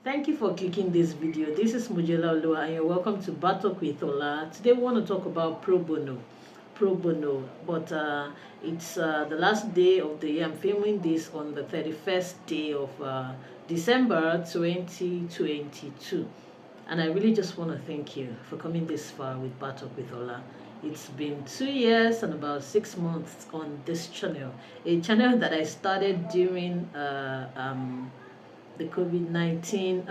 Thank you for clicking this video. This is Mujela Olua and you're welcome to Battle with Ola. Today we want to talk about pro bono. Pro bono, but it's the last day of the year. I'm filming this on the 31st day of December 2022. And I really just want to thank you for coming this far with Battle with Ola. It's been 2 years and about 6 months on this channel. A channel that I started during the COVID-19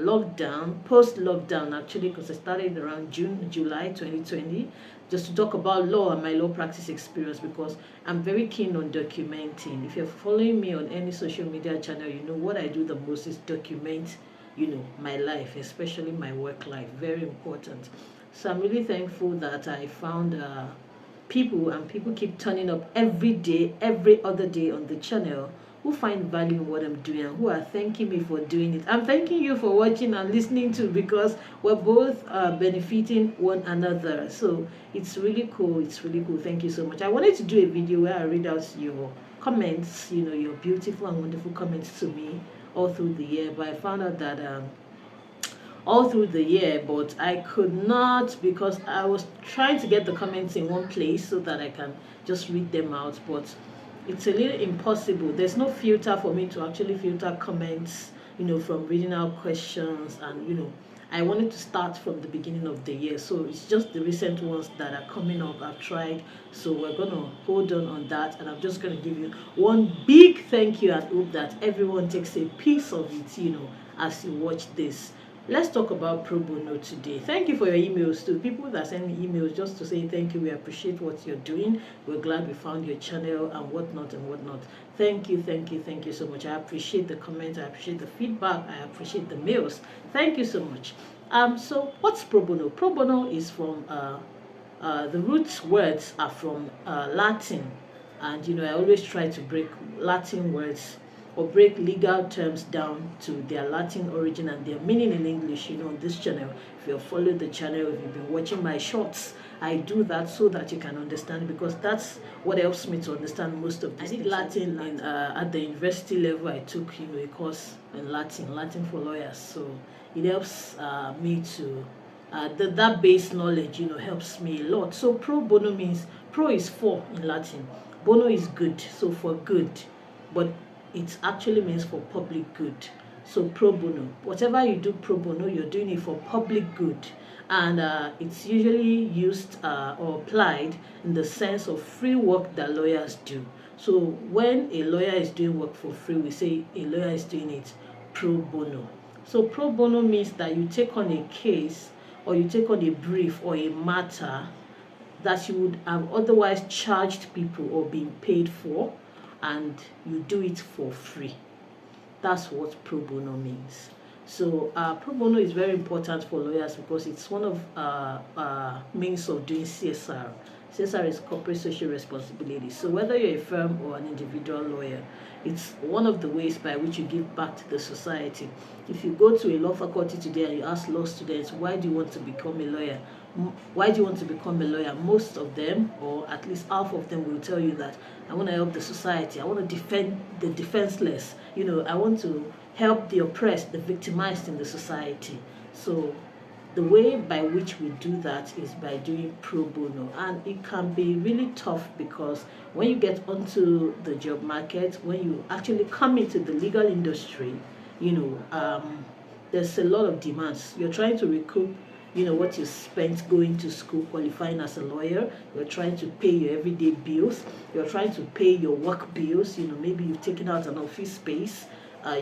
lockdown, post-lockdown actually, because I started around June, July 2020, just to talk about law and my law practice experience because I'm very keen on documenting. If you're following me on any social media channel, you know what I do the most is document, my life, especially my work life. Very important. So I'm really thankful that I found people, and people keep turning up every day, every other day on the channel, who find value in what I'm doing and who are thanking me for doing it. I'm thanking you for watching and listening to, because we're both benefiting one another. So it's really cool. It's really cool. Thank you so much. I wanted to do a video where I read out your comments, your beautiful and wonderful comments to me all through the year. But I found out that all through the year, but I could not, because I was trying to get the comments in one place so that I can just read them out, but it's a little impossible. There's no filter for me to actually filter comments, from reading out questions, and I wanted to start from the beginning of the year, so it's just the recent ones that are coming up. I've tried, so we're gonna hold on that, and I'm just gonna give you one big thank you and hope that everyone takes a piece of it, as you watch this. Let's talk about pro bono today. Thank you for your emails too. People that send me emails just to say thank you, we appreciate what you're doing. We're glad we found your channel and whatnot and whatnot. Thank you, thank you, thank you so much. I appreciate the comments, I appreciate the feedback, I appreciate the mails. Thank you so much. So what's pro bono? Pro bono is from the roots words are from Latin, and I always try to break Latin words or break legal terms down to their Latin origin and their meaning in English, on this channel. If you've followed the channel, if you've been watching my shorts, I do that so that you can understand, because that's what helps me to understand most of this. I did Latin at the university level. I took, a course in Latin for lawyers. So it helps me to, that base knowledge, helps me a lot. So pro bono means, pro is for in Latin. Bono is good, so for good. But it actually means for public good. So pro bono, whatever you do pro bono, you're doing it for public good. And it's usually used or applied in the sense of free work that lawyers do. So when a lawyer is doing work for free, we say a lawyer is doing it pro bono. So pro bono means that you take on a case, or you take on a brief or a matter that you would have otherwise charged people or been paid for, and you do it for free. That's what pro bono means. So pro bono is very important for lawyers because it's one of means of doing CSR. CSR is corporate social responsibility. So whether you're a firm or an individual lawyer, it's one of the ways by which you give back to the society. If you go to a law faculty today and you ask law students, why do you want to become a lawyer? Why do you want to become a lawyer? Most of them, or at least half of them, will tell you that I want to help the society. I want to defend the defenseless. I want to help the oppressed, the victimized in the society. So the way by which we do that is by doing pro bono, and it can be really tough because when you get onto the job market, when you actually come into the legal industry, there's a lot of demands. You're trying to recoup what you spent going to school, qualifying as a lawyer. You're trying to pay your everyday bills. You're trying to pay your work bills. Maybe you've taken out an office space.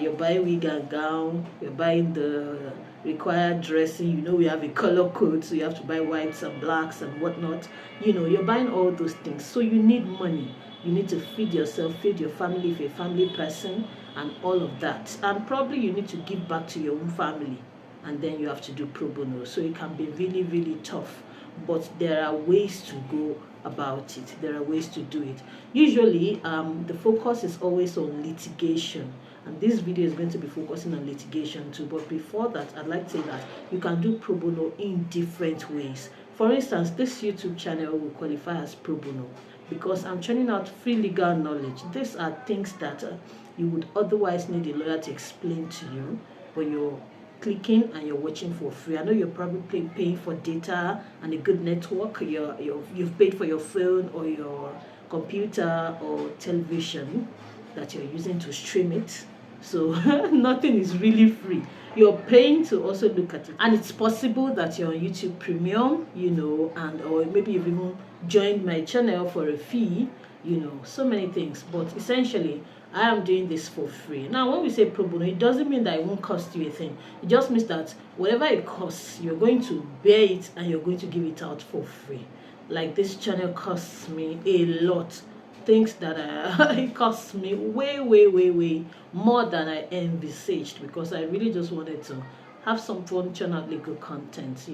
You're buying wig and gown. You're buying the required dressing. We have a color code, so you have to buy whites and blacks and whatnot. You're buying all those things. So you need money. You need to feed yourself, feed your family if you're a family person, and all of that. And probably you need to give back to your own family, and then you have to do pro bono. So it can be really, really tough. But there are ways to go about it. There are ways to do it. Usually, the focus is always on litigation. And this video is going to be focusing on litigation too. But before that, I'd like to say that you can do pro bono in different ways. For instance, this YouTube channel will qualify as pro bono because I'm churning out free legal knowledge. These are things that you would otherwise need a lawyer to explain to you. but you're clicking and you're watching for free. I know you're probably paying for data and a good network. You've paid for your phone or your computer or television that you're using to stream it. So nothing is really free. You're paying to also look at it. And it's possible that you're on YouTube Premium, and or maybe you've even joined my channel for a fee, so many things. But essentially, I am doing this for free. Now, when we say pro bono, it doesn't mean that it won't cost you a thing. It just means that whatever it costs, you're going to bear it and you're going to give it out for free. Like this channel costs me a lot. Things that it costs me way more than I envisaged, because I really just wanted to have some fun, churn out legal content.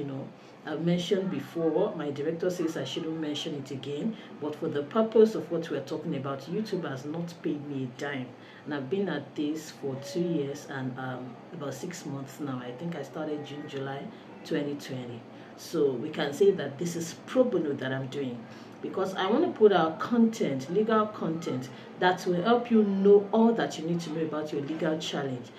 I've mentioned before, my director says I shouldn't mention it again, but for the purpose of what we're talking about, YouTube has not paid me a dime, and I've been at this for 2 years and about 6 months now. I think I started July 2020. So we can say that this is pro bono that I'm doing, because I want to put out content, legal content, that will help you know all that you need to know about your legal challenge,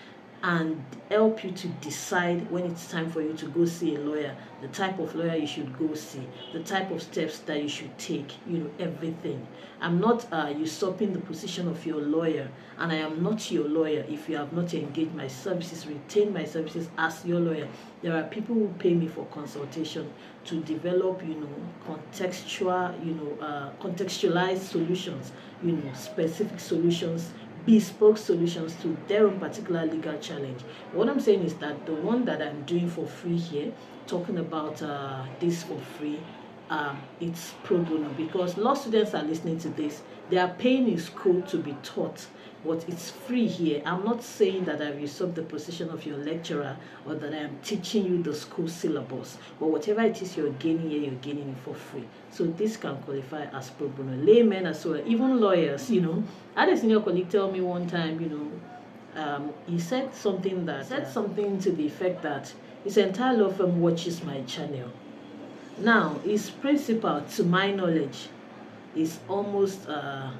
and help you to decide when it's time for you to go see a lawyer, the type of lawyer you should go see, the type of steps that you should take, everything. I'm not usurping the position of your lawyer, and I am not your lawyer if you have not engaged my services, retained my services as your lawyer. There are people who pay me for consultation to develop, contextualized solutions, specific solutions, bespoke solutions to their own particular legal challenge. What I'm saying is that the one that I'm doing for free here, talking about this for free, it's pro bono, because law students are listening to this. They are paying in school to be taught, but it's free here. I'm not saying that I've usurped the position of your lecturer or that I am teaching you the school syllabus, but whatever it is you're gaining here, you're gaining it for free. So this can qualify as pro bono. Laymen as well, even lawyers. I had a senior colleague tell me one time, he said something to the effect that his entire law firm watches my channel. Now, his principal, to my knowledge, is almost SAN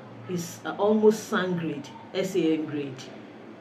grade, SAN grade.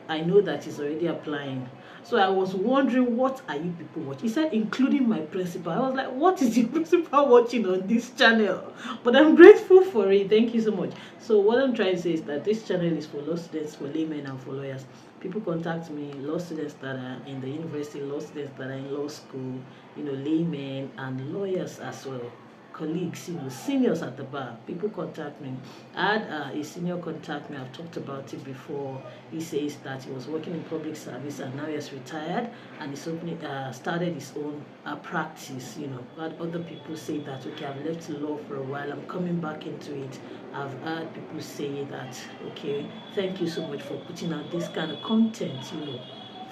I know that he's already applying. So I was wondering, what are you people watching? He said, including my principal. I was like, what is your principal watching on this channel? But I'm grateful for it. Thank you so much. So what I'm trying to say is that this channel is for law students, for laymen, and for lawyers. People contact me, law students that are in the university, law students that are in law school, laymen, and lawyers as well. Colleagues, seniors at the bar, people contact me. I had a senior contact me. I've talked about it before. He says that he was working in public service and now he has retired and he's started his own practice. But other people say that, okay, I've left law for a while, I'm coming back into it. I've heard people say that, okay, thank you so much for putting out this kind of content,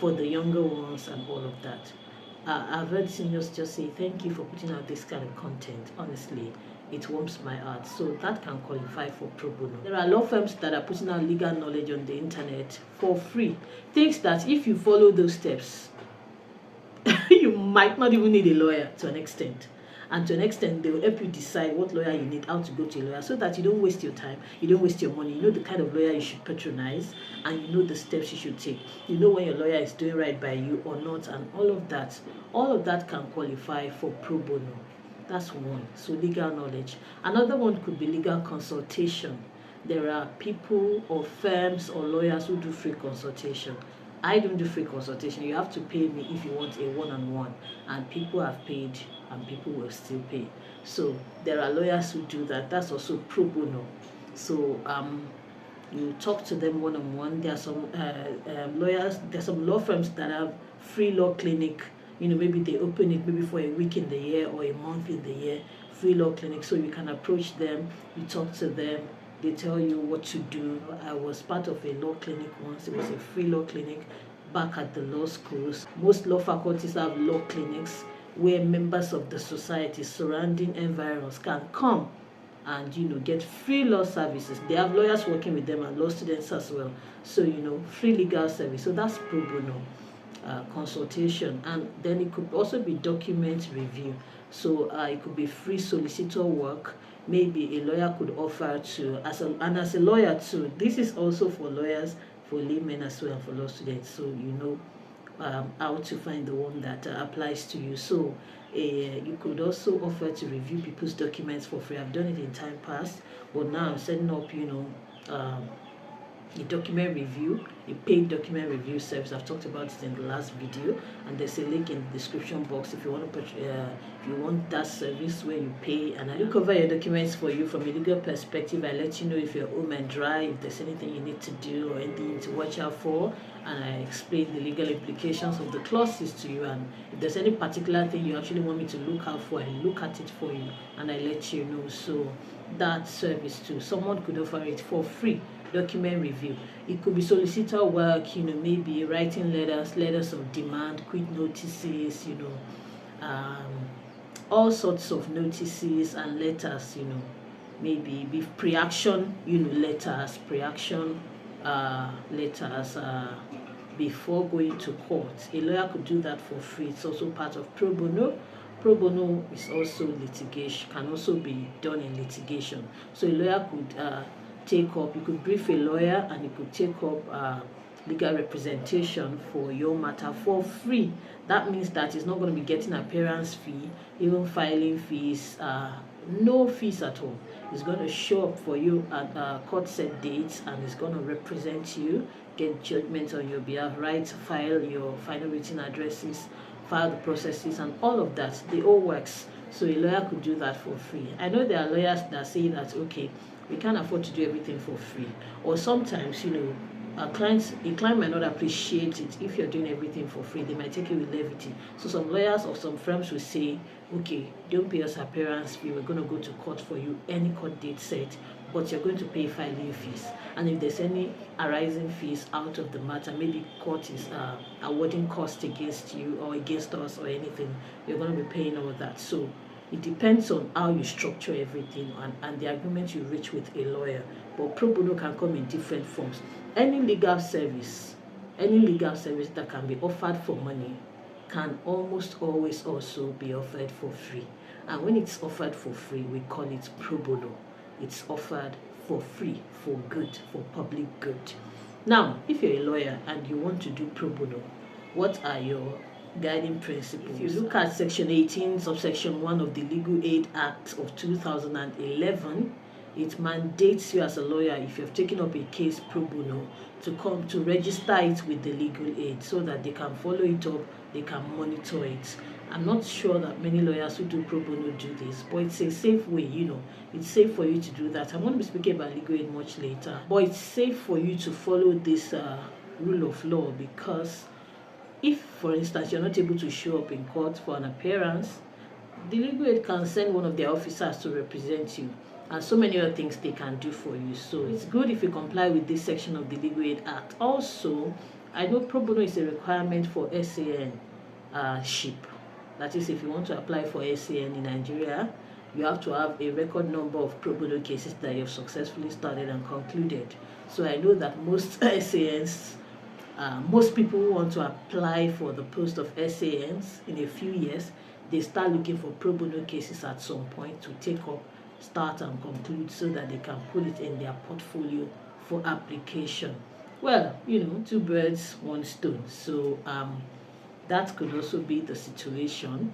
for the younger ones and all of that. I've heard seniors just say, thank you for putting out this kind of content. Honestly, it warms my heart. So that can qualify for pro bono. There are law firms that are putting out legal knowledge on the internet for free. Things that if you follow those steps, you might not even need a lawyer to an extent. And to an extent, they will help you decide what lawyer you need, how to go to a lawyer, so that you don't waste your time, you don't waste your money. You know the kind of lawyer you should patronize, and you know the steps you should take. You know when your lawyer is doing right by you or not, and all of that can qualify for pro bono. That's one. So legal knowledge. Another one could be legal consultation. There are people or firms or lawyers who do free consultation. I don't do free consultation. You have to pay me if you want a one-on-one, and people have paid and people will still pay. So there are lawyers who do that. That's also pro bono. So you talk to them one-on-one. There are some lawyers, there are some law firms that have free law clinic. Maybe they open it maybe for a week in the year or a month in the year, free law clinic. So you can approach them, you talk to them, they tell you what to do. I was part of a law clinic once. It was a free law clinic back at the law schools. Most law faculties have law clinics where members of the society, surrounding environs, can come and get free law services. They have lawyers working with them and law students as well. So free legal service. So that's pro bono consultation. And then it could also be document review. So it could be free solicitor work. Maybe a lawyer could offer to, as a lawyer too, this is also for lawyers, for laymen as well, and for law students. So how to find the one that applies to you. So you could also offer to review people's documents for free. I've done it in time past, but now I'm setting up, a document review, a paid document review service. I've talked about it in the last video, and there's a link in the description box if you want to if you want that service where you pay, and I look over your documents for you from a legal perspective. I let you know if you're home and dry, if there's anything you need to do or anything to watch out for, and I explain the legal implications of the clauses to you, and if there's any particular thing you actually want me to look out for, I look at it for you and I let you know. So that service too, someone could offer it for free. Document review, it could be solicitor work, maybe writing letters of demand, quit notices, all sorts of notices and letters, maybe with pre-action, pre-action letters before going to court. A lawyer could do that for free. It's also part of pro bono. Pro bono is also litigation, can also be done in litigation. So a lawyer could you could brief a lawyer and you could take up legal representation for your matter for free. That means that it's not going to be getting appearance fee, even filing fees, no fees at all. It's going to show up for you at court set dates, and it's going to represent you, get judgment on your behalf, right? File your final written addresses, file the processes, and all of that. They all works. So a lawyer could do that for free. I know there are lawyers that say that, okay, we can't afford to do everything for free. Or sometimes, a client might not appreciate it if you're doing everything for free. They might take it with levity. So some lawyers or some firms will say, okay, don't pay us appearance fee. We're going to go to court for you, any court date set, but you're going to pay filing fees. And if there's any arising fees out of the matter, maybe court is awarding cost against you or against us or anything, you're going to be paying all that. So it depends on how you structure everything and the agreement you reach with a lawyer. But pro bono can come in different forms. Any legal service that can be offered for money can almost always also be offered for free. And when it's offered for free, we call it pro bono. It's offered for free, for good, for public good. Now, if you're a lawyer and you want to do pro bono, what are your guiding principles? If you look at Section 18, subsection 1 of the Legal Aid Act of 2011, it mandates you as a lawyer, if you've taken up a case pro bono, to come to register it with the legal aid so that they can follow it up, they can monitor it. I'm not sure that many lawyers who do pro bono do this, but it's a safe way, it's safe for you to do that. I'm going to be speaking about legal aid much later, but it's safe for you to follow this rule of law, because if, for instance, you're not able to show up in court for an appearance, the legal aid can send one of their officers to represent you, and so many other things they can do for you. So it's good if you comply with this section of the Legal Aid Act. Also, I know pro bono is a requirement for SAN ship. That is, if you want to apply for SAN in Nigeria, you have to have a record number of pro bono cases that you have successfully started and concluded. So I know that most SANs, most people who want to apply for the post of SANs in a few years, they start looking for pro bono cases at some point to take up, start and conclude, so that they can put it in their portfolio for application. Well, two birds, one stone. So that could also be the situation,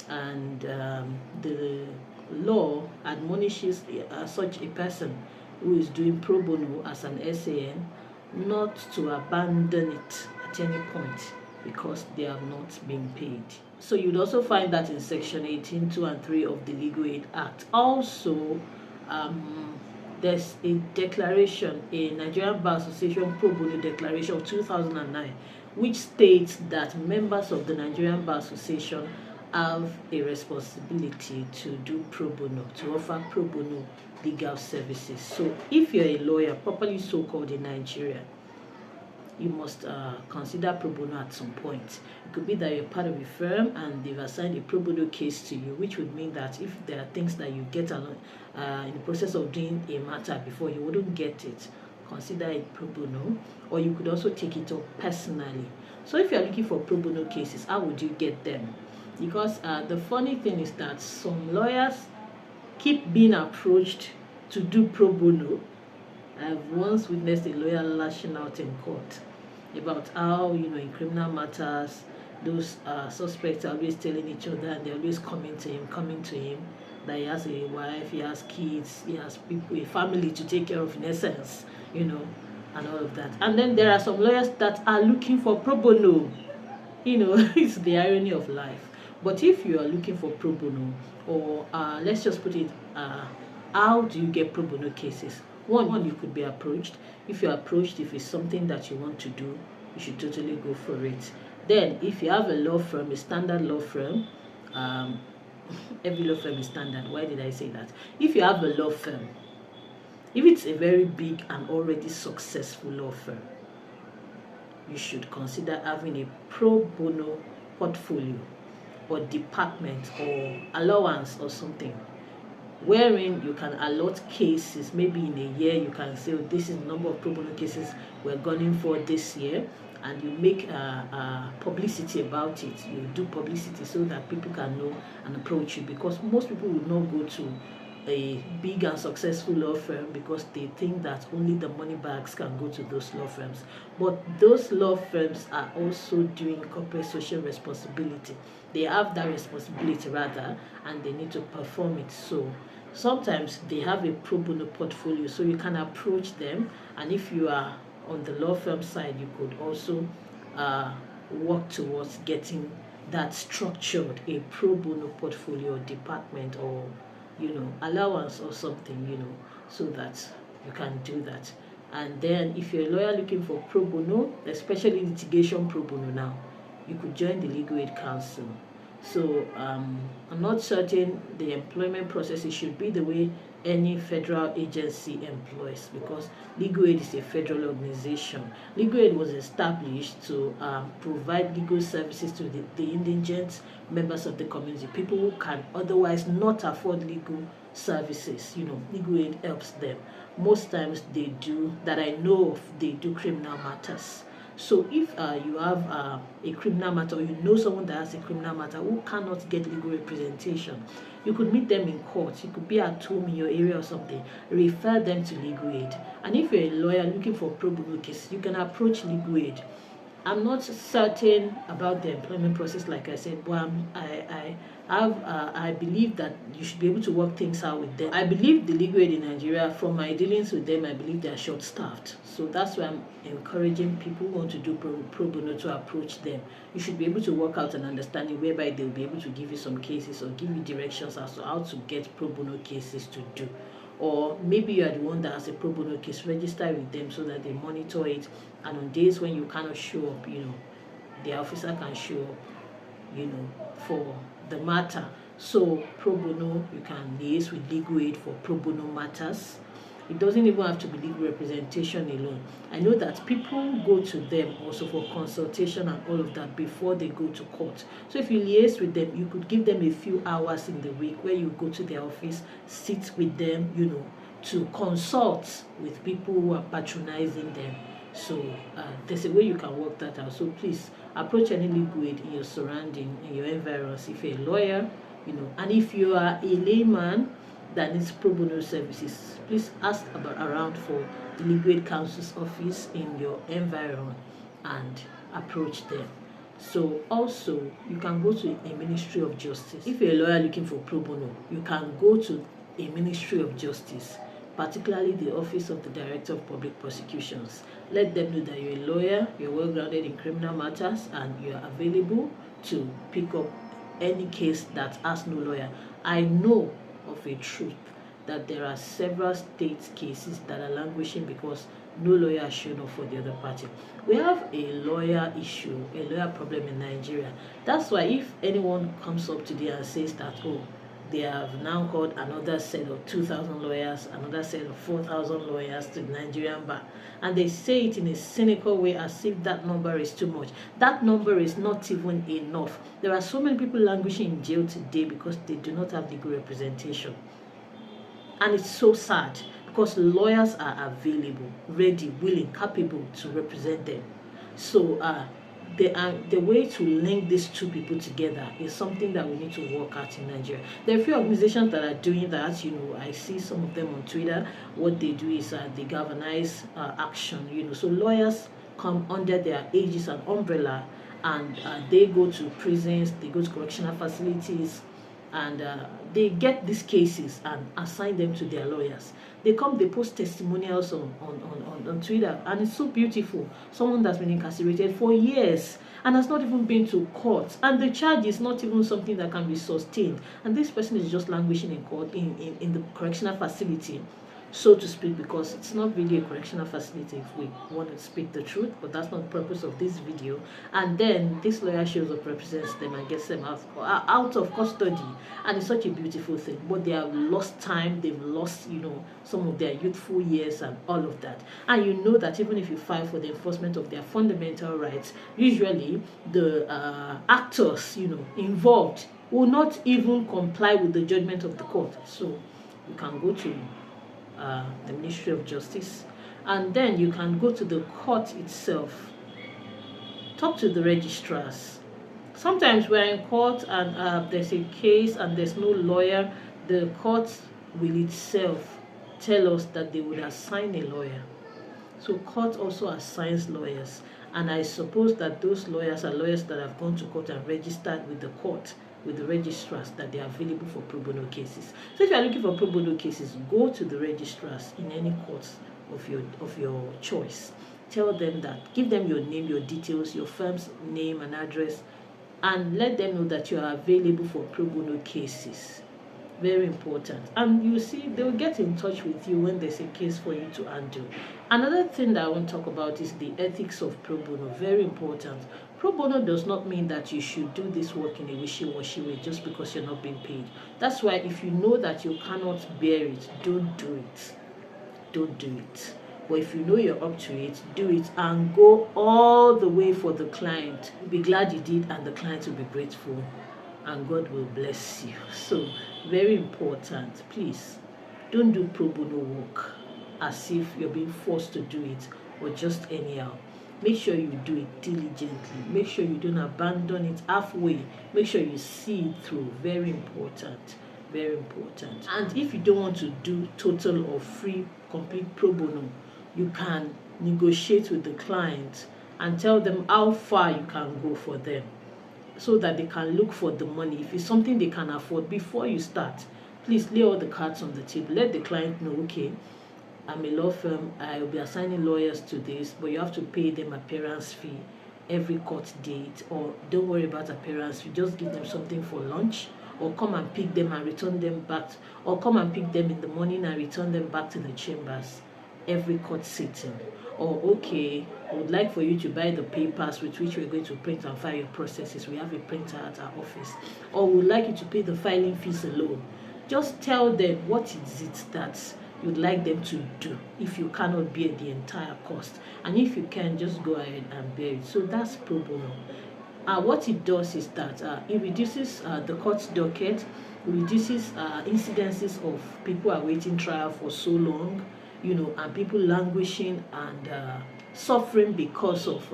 and the law admonishes such a person who is doing pro bono as an SAN not to abandon it at any point because they have not been paid. So you'd also find that in Section 18, 2 and 3 of the Legal Aid Act. Also, there's a declaration, a Nigerian Bar Association Pro Bono Declaration of 2009, which states that members of the Nigerian Bar Association have a responsibility to do pro bono, to offer pro bono legal services. So if you're a lawyer, properly so-called in Nigeria, you must consider pro bono at some point. It could be that you're part of a firm and they've assigned a pro bono case to you, which would mean that if there are things that you get along in the process of doing a matter before, you wouldn't get it, consider it pro bono. Or you could also take it up personally. So if you're looking for pro bono cases, how would you get them? Because the funny thing is that some lawyers keep being approached to do pro bono. I've once witnessed a lawyer lashing out in court about how, in criminal matters, those suspects are always telling each other, and they're always coming to him, that he has a wife, he has kids, he has people, a family to take care of in essence, and all of that. And then there are some lawyers that are looking for pro bono. It's the irony of life. But if you are looking for pro bono, or let's just put it, how do you get pro bono cases? One, you could be approached. If you're approached, if it's something that you want to do, you should totally go for it. Then, if you have a law firm, a standard law firm, um, every law firm is standard. Why did I say that? If you have a law firm, if it's a very big and already successful law firm, you should consider having a pro bono portfolio or department or allowance or something, wherein you can allot cases. Maybe in a year you can say, oh, this is the number of pro bono cases we're gunning for this year, and you make publicity about it. You do publicity so that people can know and approach you, because most people will not go to a big and successful law firm because they think that only the money bags can go to those law firms. But those law firms are also doing corporate social responsibility. They have that responsibility rather, and they need to perform it. So sometimes they have a pro bono portfolio, so you can approach them, and if you are on the law firm side, you could also work towards getting that structured, a pro bono portfolio department, or allowance or something, so that you can do that. And then if you're a lawyer looking for pro bono, especially litigation pro bono now, you could join the Legal Aid Council. So I'm not certain the employment process should be the way any federal agency employs, because Legal Aid is a federal organization. Legal Aid was established to provide legal services to the indigent members of the community, people who can otherwise not afford legal services. Legal Aid helps them. Most times they do, that I know of, they do criminal matters. So if you have a criminal matter, or you know someone that has a criminal matter who cannot get legal representation, you could meet them in court. You could be at home in your area or something. Refer them to Legal Aid. And if you're a lawyer looking for pro bono cases, you can approach Legal Aid. I'm not certain about the employment process, like I said, but I believe that you should be able to work things out with them. I believe the Legal Aid in Nigeria, from my dealings with them, I believe they are short-staffed. So that's why I'm encouraging people who want to do pro bono to approach them. You should be able to work out an understanding whereby they'll be able to give you some cases or give you directions as to how to get pro bono cases to do. Or maybe you are the one that has a pro bono case, register with them so that they monitor it, and on days when you cannot show up, the officer can show up, for the matter. So pro bono, you can liaise with Legal Aid for pro bono matters. It doesn't even have to be legal representation alone. I know that people go to them also for consultation and all of that before they go to court. So if you liaise with them, you could give them a few hours in the week where you go to their office, sit with them, to consult with people who are patronizing them. So there's a way you can work that out. So please approach any Legal Aid in your surrounding, in your environs. If you're a lawyer, and if you are a layman that needs pro bono services, please ask around for the Legal Aid Council's office in your environment and approach them. So also, you can go to a Ministry of Justice. If you're a lawyer looking for pro bono, you can go to a Ministry of Justice, particularly the Office of the Director of Public Prosecutions. Let them know that you're a lawyer, you're well-grounded in criminal matters, and you're available to pick up any case that has no lawyer. I know of a truth that there are several state cases that are languishing because no lawyer has shown up for the other party. We have a lawyer issue, a lawyer problem in Nigeria. That's why if anyone comes up today and says that, oh, they have now called another set of 2,000 lawyers, another set of 4,000 lawyers to the Nigerian bar, and they say it in a cynical way as if that number is too much. That number is not even enough. There are so many people languishing in jail today because they do not have legal representation. And it's so sad because lawyers are available, ready, willing, capable to represent them. So the way to link these two people together is something that we need to work at in Nigeria. There are a few organizations that are doing that. I see some of them on Twitter. What they do is they galvanize action. So lawyers come under their aegis and umbrella, and they go to prisons, they go to correctional facilities, and they get these cases and assign them to their lawyers. They come, they post testimonials on Twitter, and it's so beautiful. Someone that's been incarcerated for years and has not even been to court, and the charge is not even something that can be sustained, and this person is just languishing in court, in the correctional facility, so to speak, because it's not really a correctional facility if we want to speak the truth, but that's not the purpose of this video. And then this lawyer shows up, represents them, and gets them out of custody, and it's such a beautiful thing. But they have lost time, they've lost, some of their youthful years and all of that. And you know that even if you file for the enforcement of their fundamental rights, usually the actors, involved will not even comply with the judgment of the court. So you can go to the Ministry of Justice, and then you can go to the court itself, talk to the registrars. Sometimes we're in court and there's a case and there's no lawyer. The court will itself tell us that they would assign a lawyer. So court also assigns lawyers, and I suppose that those lawyers are lawyers that have gone to court and registered with the court, with the registrars, that they are available for pro bono cases. So if you are looking for pro bono cases, go to the registrars in any court of your choice. Tell them that, give them your name, your details, your firm's name and address, and let them know that you are available for pro bono cases. Very important. And you see, they will get in touch with you when there's a case for you to undo. Another thing that I want to talk about is the ethics of pro bono. Very important. Pro bono does not mean that you should do this work in a wishy-washy way just because you're not being paid. That's why if you know that you cannot bear it, don't do it. Don't do it. But if you know you're up to it, do it and go all the way for the client. You'll be glad you did, and the client will be grateful, and God will bless you. So very important. Please don't do pro bono work as if you're being forced to do it or just anyhow. Make sure you do it diligently. Make sure you don't abandon it halfway. Make sure you see it through. Very important. Very important. And if you don't want to do total or free, complete pro bono, you can negotiate with the client and tell them how far you can go for them, so that they can look for the money. If it's something they can afford, before you start, please lay all the cards on the table. Let the client know, okay, I'm a law firm, I will be assigning lawyers to this, but you have to pay them appearance fee every court date, or don't worry about appearance fee, just give them something for lunch, or come and pick them and return them back, or come and pick them in the morning and return them back to the chambers every court sitting. Or okay, I would like for you to buy the papers with which we're going to print and file your processes. We have a printer at our office. Or we would like you to pay the filing fees alone. Just tell them what is it that you'd like them to do if you cannot bear the entire cost. And if you can, just go ahead and bear it. So that's pro bono. What it does is that it reduces the court docket, it reduces incidences of people awaiting trial for so long, and people languishing and suffering because of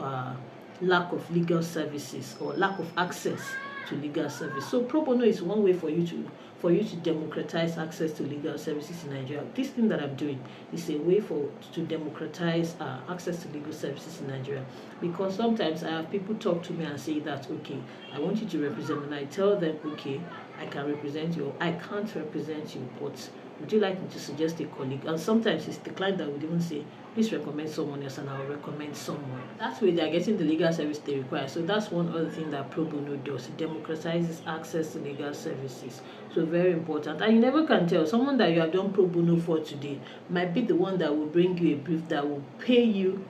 lack of legal services or lack of access to legal service. So pro bono is one way for you to democratize access to legal services in Nigeria. This thing that I'm doing is a way to democratize access to legal services in Nigeria. Because sometimes I have people talk to me and say that, okay, I want you to represent me, and I tell them, okay, I can represent you, or I can't represent you, but would you like me to suggest a colleague? And sometimes it's the client that would even say, please recommend someone else, and I'll recommend someone. That way they're getting the legal service they require. So that's one other thing that pro bono does. It democratizes access to legal services. So very important. And you never can tell. Someone that you have done pro bono for today might be the one that will bring you a brief that will pay you,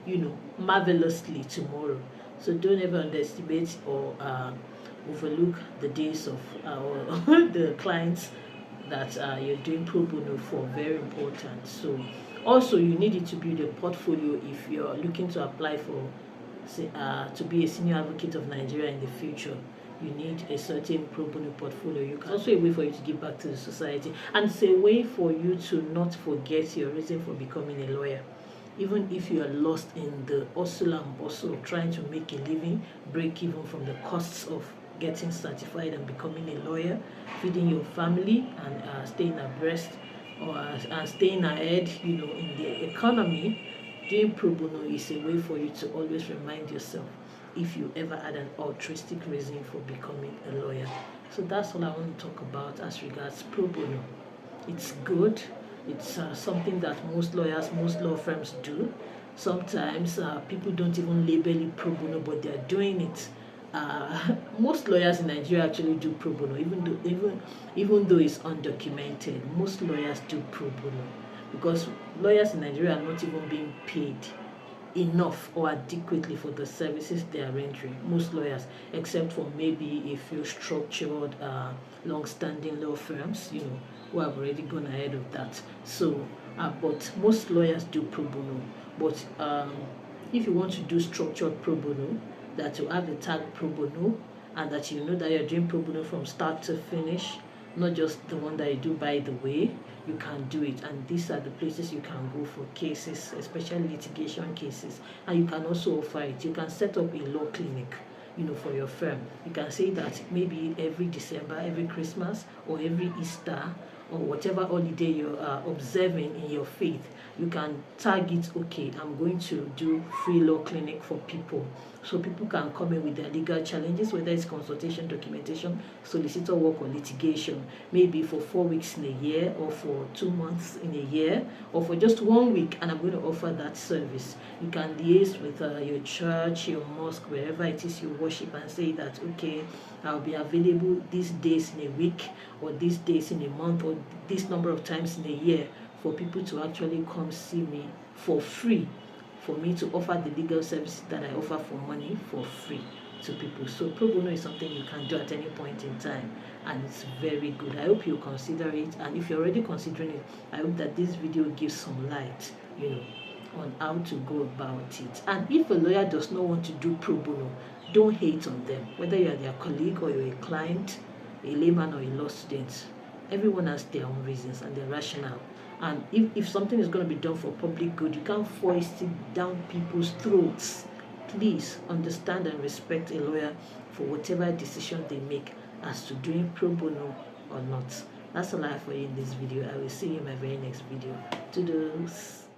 marvelously tomorrow. So don't ever underestimate or overlook the days of the clients that you're doing pro bono for. Very important. So also you need it to build a portfolio if you're looking to apply for to be a senior advocate of Nigeria in the future. You need a certain pro bono portfolio. It's also a way for you to give back to the society, and it's a way for you to not forget your reason for becoming a lawyer. Even if you are lost in the hustle and bustle of trying to make a living, break even from the costs of getting certified and becoming a lawyer, feeding your family and staying abreast or staying ahead, in the economy, Doing pro bono is a way for you to always remind yourself if you ever had an altruistic reason for becoming a lawyer. So that's all I want to talk about as regards pro bono. It's good. It's something that most lawyers, most law firms do. Sometimes people don't even label it pro bono, but they're doing it. Most lawyers in Nigeria actually do pro bono, even though it's undocumented. Most lawyers do pro bono because lawyers in Nigeria are not even being paid enough or adequately for the services they are rendering. Most lawyers, except for maybe a few structured, long-standing law firms, who have already gone ahead of that. So, but most lawyers do pro bono. But if you want to do structured pro bono, that you have the tag pro bono, and that you know that you're doing pro bono from start to finish, not just the one that you do by the way, you can do it. And these are the places you can go for cases, especially litigation cases. And you can also offer it. You can set up a law clinic, for your firm. You can say that maybe every December, every Christmas, or every Easter, or whatever holiday you are observing in your faith, you can target, okay, I'm going to do free law clinic for people. So people can come in with their legal challenges, whether it's consultation, documentation, solicitor work, or litigation, maybe for 4 weeks in a year, or for 2 months in a year, or for just 1 week, and I'm going to offer that service. You can liaise with your church, your mosque, wherever it is you worship, and say that, okay, I'll be available these days in a week, or these days in a month, or this number of times in a year for people to actually come see me for free, for me to offer the legal services that I offer for money for free to people. So pro bono is something you can do at any point in time, and it's very good. I hope you consider it, and if you're already considering it, I hope that this video gives some light, on how to go about it. And if a lawyer does not want to do pro bono, don't hate on them, whether you're their colleague or you're a client, a layman or a law student. Everyone has their own reasons and their rationale. And if something is going to be done for public good, you can't force it down people's throats. Please understand and respect a lawyer for whatever decision they make as to doing pro bono or not. That's all I have for you in this video. I will see you in my very next video. Toodles.